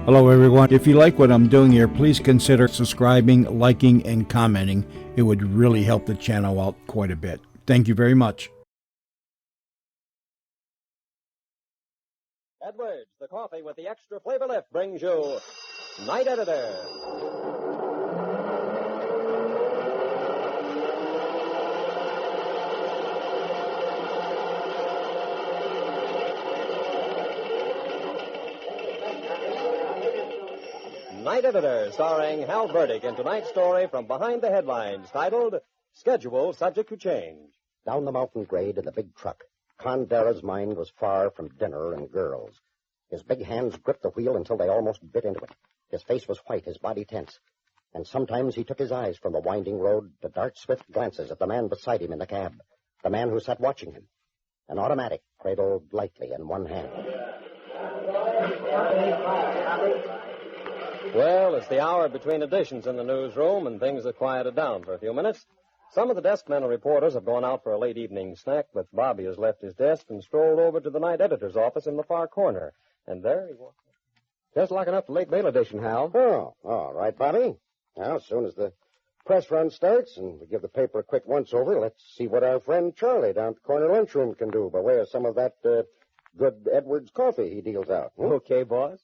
Hello, everyone. If you like what I'm doing here, please consider subscribing, liking, and commenting. It would really help the channel out quite a bit. Thank you very much. Edwards, the coffee with the extra flavor lift, brings you Night Editor. Night Editor, starring Hal Burdick, in tonight's story from behind the headlines, titled Schedule Subject to Change. Down the mountain grade in the big truck, Condera's mind was far from dinner and girls. His big hands gripped the wheel until they almost bit into it. His face was white, his body tense. And sometimes he took his eyes from the winding road to dart swift glances at the man beside him in the cab, the man who sat watching him. An automatic cradled lightly in one hand. Well, it's the hour between editions in the newsroom, and things have quieted down for a few minutes. Some of the desk men and reporters have gone out for a late evening snack, but Bobby has left his desk and strolled over to the night editor's office in the far corner. And there he was. Just locking up the late mail edition, Hal. Oh, all right, Bobby. Now, as soon as the press run starts and we give the paper a quick once-over, let's see what our friend Charlie down at the corner lunchroom can do by way of some of that good Edwards coffee he deals out. Okay, boss.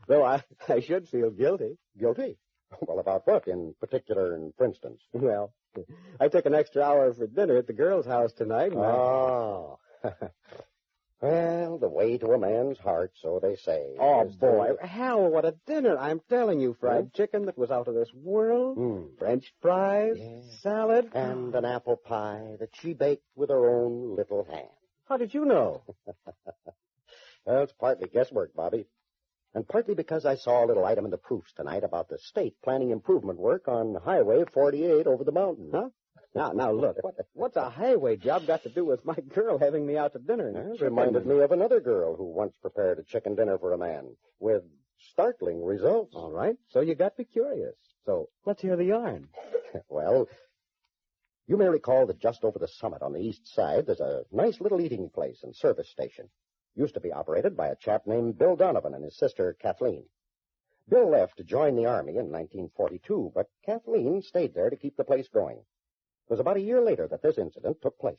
Though I should feel guilty. Guilty? Well, about what in particular and for instance? Well, I took an extra hour for dinner at the girl's house tonight. And Oh. Well, the way to a man's heart, so they say. Oh, Is boy. the- Hal, what a dinner. I'm telling you, fried chicken that was out of this world, French fries, salad. And an apple pie that she baked with her own little hand. How did you know? Well, it's partly guesswork, Bobby. And partly because I saw a little item in the proofs tonight about the state planning improvement work on Highway 48 over the mountain. Huh? Now, look, what's a highway job got to do with my girl having me out to dinner? It reminded me of another girl who once prepared a chicken dinner for a man with startling results. All right, so you got me curious. So let's hear the yarn. Well, you may recall that just over the summit on the east side, there's a nice little eating place and service station. Used to be operated by a chap named Bill Donovan and his sister Kathleen. Bill left to join the Army in 1942, but Kathleen stayed there to keep the place going. It was about a year later that this incident took place.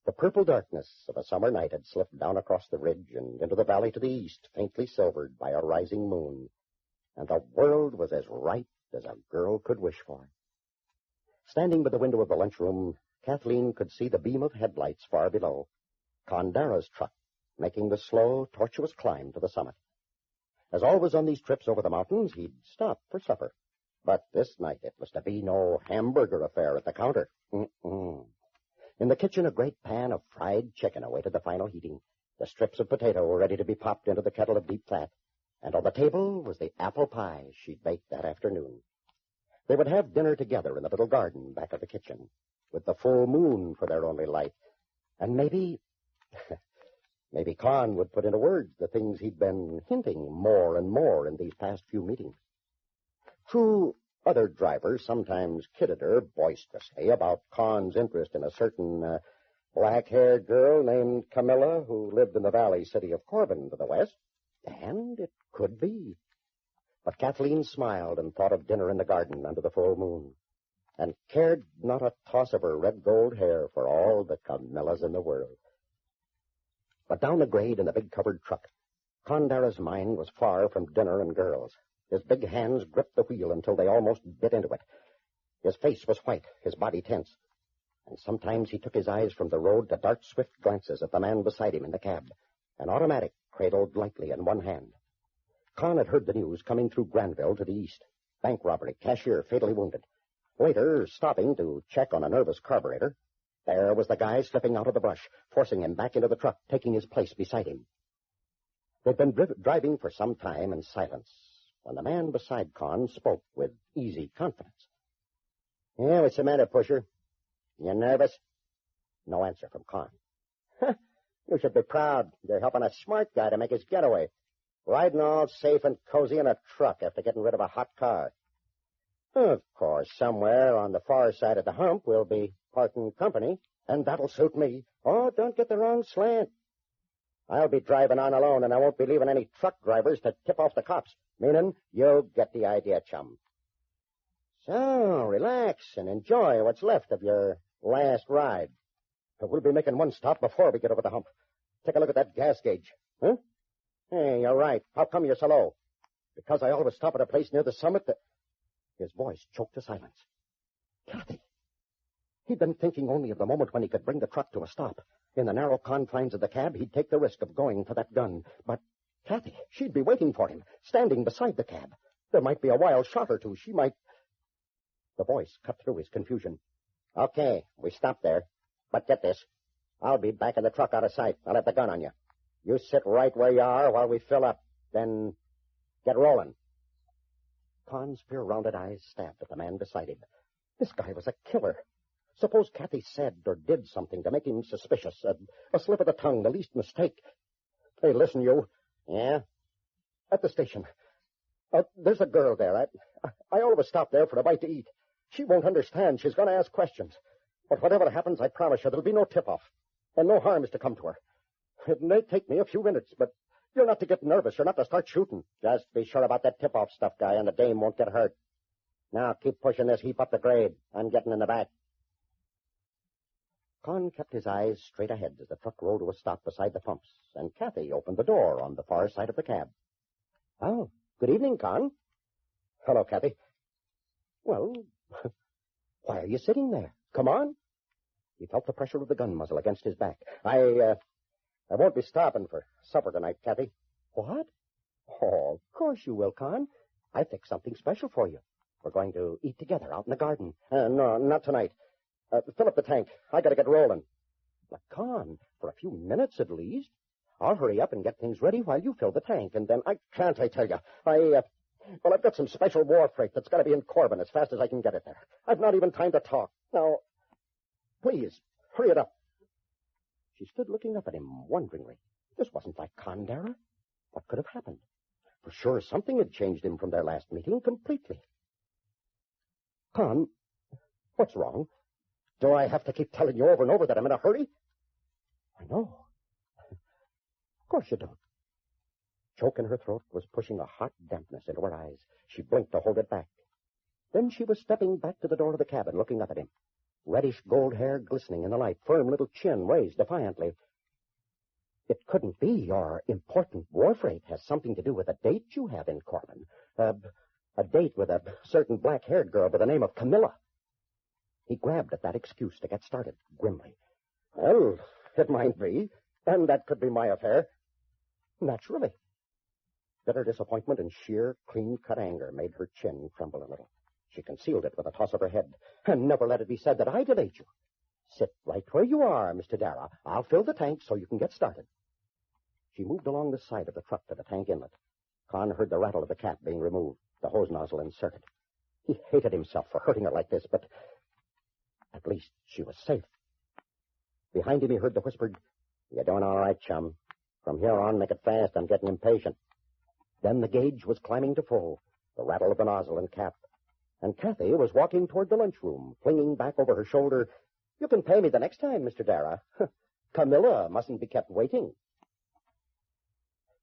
The purple darkness of a summer night had slipped down across the ridge and into the valley to the east, faintly silvered by a rising moon, and the world was as right as a girl could wish for. Standing by the window of the lunchroom, Kathleen could see the beam of headlights far below, Condera's truck, making the slow, tortuous climb to the summit. As always on these trips over the mountains, he'd stop for supper. But this night it was to be no hamburger affair at the counter. In the kitchen, a great pan of fried chicken awaited the final heating. The strips of potato were ready to be popped into the kettle of deep fat. And on the table was the apple pie she'd baked that afternoon. They would have dinner together in the little garden back of the kitchen, with the full moon for their only light. And maybe Con would put into words the things he'd been hinting more and more in these past few meetings. True, other drivers sometimes kidded her boisterously about Con's interest in a certain black-haired girl named Camilla who lived in the valley city of Corbin to the west. And it could be. But Kathleen smiled and thought of dinner in the garden under the full moon, and cared not a toss of her red-gold hair for all the Camillas in the world. But down the grade in the big covered truck, Condera's mind was far from dinner and girls. His big hands gripped the wheel until they almost bit into it. His face was white, his body tense. And sometimes he took his eyes from the road to dart swift glances at the man beside him in the cab, an automatic cradled lightly in one hand. Con had heard the news coming through Granville to the east. Bank robbery, cashier fatally wounded. Later, stopping to check on a nervous carburetor, there was the guy slipping out of the brush, forcing him back into the truck, taking his place beside him. They'd been driving for some time in silence when the man beside Con spoke with easy confidence. "Yeah, what's the matter, Pusher? You nervous?" No answer from Con. "You should be proud. You're helping a smart guy to make his getaway. Riding all safe and cozy in a truck after getting rid of a hot car. Of course, somewhere on the far side of the hump we'll be parking company, and that'll suit me. Oh, don't get the wrong slant. I'll be driving on alone, and I won't be leaving any truck drivers to tip off the cops. Meaning, you get the idea, chum. So, relax and enjoy what's left of your last ride. We'll be making one stop before we get over the hump. Take a look at that gas gauge. Huh? Hey, you're right. How come you're so low? Because I always stop at a place near the summit that... His voice choked to silence. Kathy. He'd been thinking only of the moment when he could bring the truck to a stop. In the narrow confines of the cab, he'd take the risk of going for that gun. But Kathy, she'd be waiting for him, standing beside the cab. There might be a wild shot or two. She might... The voice cut through his confusion. Okay, we stop there. But get this. I'll be back in the truck out of sight. I'll have the gun on you. You sit right where you are while we fill up. Then get rolling. Con's fear-rounded eyes stabbed at the man beside him. This guy was a killer. Suppose Kathy said or did something to make him suspicious. A slip of the tongue, the least mistake. Hey, listen, you. Yeah? At the station. There's a girl there. I always stop there for a bite to eat. She won't understand. She's going to ask questions. But whatever happens, I promise you, there'll be no tip-off. And no harm is to come to her. It may take me a few minutes, but you're not to get nervous. You're not to start shooting. Just be sure about that tip-off stuff, guy, and the dame won't get hurt. Now, keep pushing this heap up the grade. I'm getting in the back. Con kept his eyes straight ahead as the truck rolled to a stop beside the pumps, and Kathy opened the door on the far side of the cab. Oh, good evening, Con. Hello, Kathy. Well, why are you sitting there? Come on. He felt the pressure of the gun muzzle against his back. I won't be stopping for supper tonight, Kathy. What? Oh, of course you will, Con. I fixed something special for you. We're going to eat together out in the garden. No, not tonight. Fill up the tank. I gotta get rolling. But, Con, for a few minutes at least. I'll hurry up and get things ready while you fill the tank, and then I tell you. Well, I've got some special war freight that's got to be in Corbin as fast as I can get it there. I've not even time to talk. Now, please, hurry it up. She stood looking up at him wonderingly. This wasn't like Condara. What could have happened? For sure, something had changed him from their last meeting completely. Con, what's wrong? Do I have to keep telling you over and over that I'm in a hurry? I know. Of course you don't. Choke in her throat was pushing a hot dampness into her eyes. She blinked to hold it back. Then she was stepping back to the door of the cabin, looking up at him. Reddish gold hair glistening in the light, firm little chin raised defiantly. It couldn't be your important war freight has something to do with a date you have in Corbin. A date with a certain black-haired girl by the name of Camilla. He grabbed at that excuse to get started, grimly. Well, it might be, and that could be my affair. Naturally. Bitter disappointment and sheer, clean-cut anger made her chin tremble a little. She concealed it with a toss of her head. And never let it be said that I delayed you. Sit right where you are, Mr. Dara. I'll fill the tank so you can get started. She moved along the side of the truck to the tank inlet. Con heard the rattle of the cap being removed, the hose nozzle inserted. He hated himself for hurting her like this, but at least she was safe. Behind him he heard the whispered, "You're doing all right, chum. From here on, make it fast. I'm getting impatient." Then the gauge was climbing to full, the rattle of the nozzle and cap. And Kathy was walking toward the lunchroom, flinging back over her shoulder, "You can pay me the next time, Mr. Dara. Camilla mustn't be kept waiting."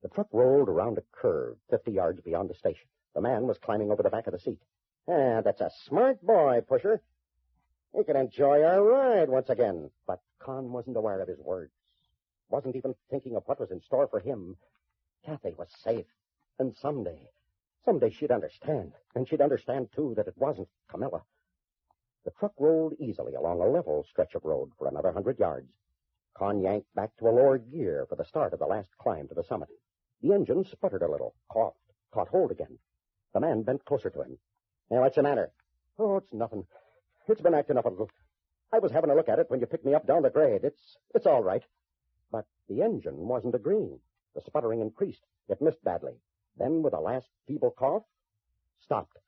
The truck rolled around a curve 50 yards beyond the station. The man was climbing over the back of the seat. That's a smart boy, Pusher. He can enjoy our ride once again. But Con wasn't aware of his words. Wasn't even thinking of what was in store for him. Kathy was safe. And someday she'd understand. And she'd understand, too, that it wasn't Camilla. The truck rolled easily along a level stretch of road for another 100 yards. Con yanked back to a lower gear for the start of the last climb to the summit. The engine sputtered a little, coughed, caught hold again. The man bent closer to him. "Hey, what's the matter?" "Oh, it's nothing. It's been acting up a little. I was having a look at it when you picked me up down the grade. It's all right." But the engine wasn't agreeing. The sputtering increased. It missed badly. Then, with a last feeble cough, stopped.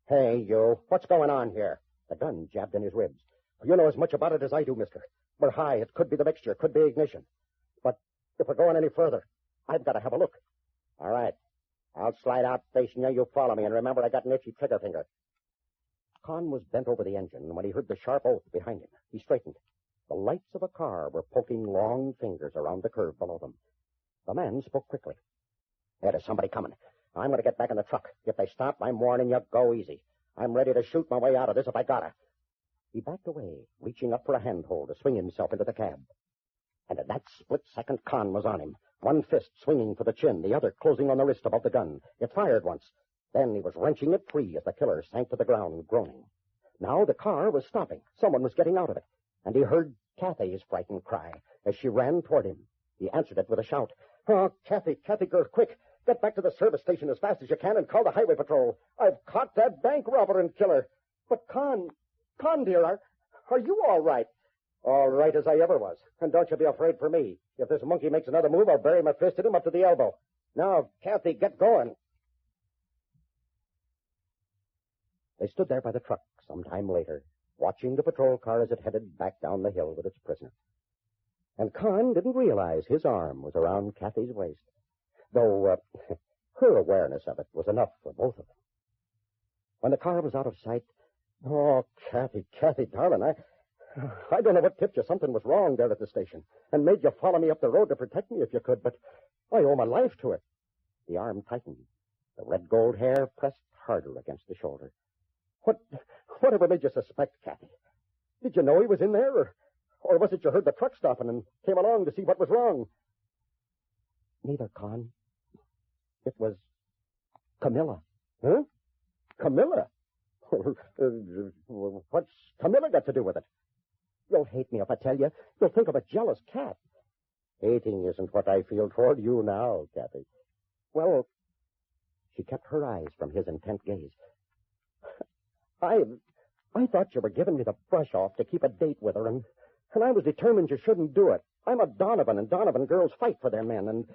"Hey, you, what's going on here?" The gun jabbed in his ribs. "You know as much about it as I do, mister. We're high. It could be the mixture. Could be ignition. But if we're going any further, I've got to have a look." "All right. I'll slide out facing you. You follow me. And remember, I got an itchy trigger finger." Con was bent over the engine when he heard the sharp oath behind him. He straightened. The lights of a car were poking long fingers around the curve below them. The man spoke quickly. There's somebody coming. I'm going to get back in the truck. If they stop, I'm warning you, go easy. I'm ready to shoot my way out of this if I gotta. He backed away, reaching up for a handhold to swing himself into the cab. And in that split second, Con was on him. One fist swinging for the chin, the other closing on the wrist above the gun. It fired once. Then he was wrenching it free as the killer sank to the ground, groaning. Now the car was stopping. Someone was getting out of it. And he heard Kathy's frightened cry as she ran toward him. He answered it with a shout. Oh, Kathy, girl, quick. Get back to the service station as fast as you can and call the highway patrol. I've caught that bank robber and killer. But Con, dear, are you all right? All right as I ever was. And don't you be afraid for me. If this monkey makes another move, I'll bury my fist in him up to the elbow. Now, Kathy, get going. They stood there by the truck some time later, watching the patrol car as it headed back down the hill with its prisoner. And Con didn't realize his arm was around Kathy's waist, though her awareness of it was enough for both of them. When the car was out of sight, oh, Kathy, darling, I don't know what tipped you. Something was wrong there at the station and made you follow me up the road to protect me if you could, but I owe my life to it. The arm tightened. The red gold hair pressed harder against the shoulder. Whatever made you suspect, Kathy? Did you know he was in there, or was it you heard the truck stopping and came along to see what was wrong? Neither, Con. It was Camilla. Huh? Camilla? What's Camilla got to do with it? You'll hate me if I tell you. You'll think I'm a jealous cat. Hating isn't what I feel toward you now, Kathy. Well, she kept her eyes from his intent gaze. I thought you were giving me the brush off to keep a date with her, and I was determined you shouldn't do it. I'm a Donovan, and Donovan girls fight for their men, and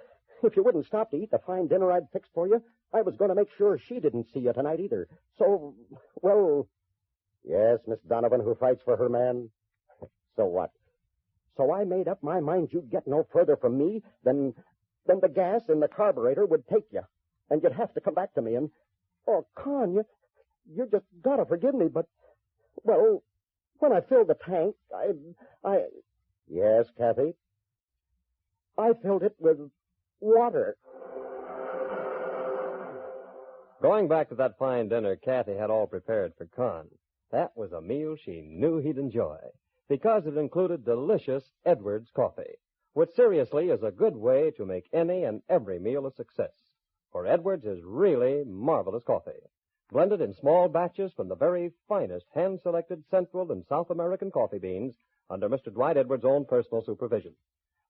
if you wouldn't stop to eat the fine dinner I'd fixed for you, I was going to make sure she didn't see you tonight either. So, well... Yes, Miss Donovan, who fights for her man. So what? So I made up my mind you'd get no further from me than the gas in the carburetor would take you, and you'd have to come back to me, and... Oh, Con, you just gotta forgive me, but... Well, when I filled the tank, I... Yes, Kathy? I filled it with water. Going back to that fine dinner Kathy had all prepared for Con, that was a meal she knew he'd enjoy, because it included delicious Edwards coffee, which seriously is a good way to make any and every meal a success. For Edwards is really marvelous coffee, blended in small batches from the very finest hand-selected Central and South American coffee beans under Mr. Dwight Edwards' own personal supervision.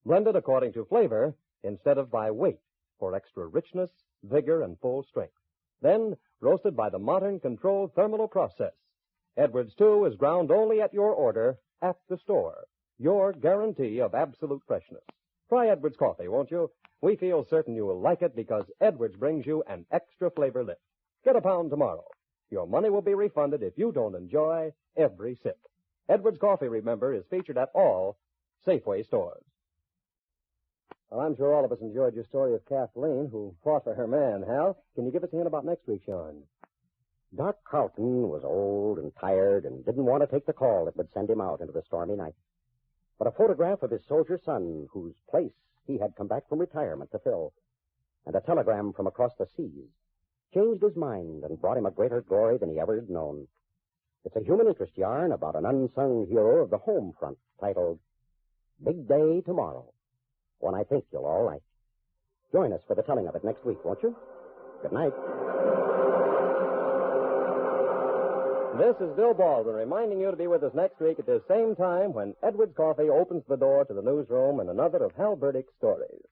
Blended according to flavor instead of by weight for extra richness, vigor, and full strength. Then roasted by the modern controlled thermal process. Edwards, too, is ground only at your order at the store. Your guarantee of absolute freshness. Try Edwards coffee, won't you? We feel certain you will like it because Edwards brings you an extra flavor lift. Get a pound tomorrow. Your money will be refunded if you don't enjoy every sip. Edwards coffee, remember, is featured at all Safeway stores. Well, I'm sure all of us enjoyed your story of Kathleen, who fought for her man. Hal, can you give us a hint about next week, Sean? Doc Carlton was old and tired and didn't want to take the call that would send him out into the stormy night. But a photograph of his soldier son, whose place he had come back from retirement to fill, and a telegram from across the seas, changed his mind and brought him a greater glory than he ever had known. It's a human interest yarn about an unsung hero of the home front titled Big Day Tomorrow, one I think you'll all like. Join us for the telling of it next week, won't you? Good night. This is Bill Baldwin reminding you to be with us next week at this same time when Edwards Coffee opens the door to the newsroom and another of Hal Burdick's stories.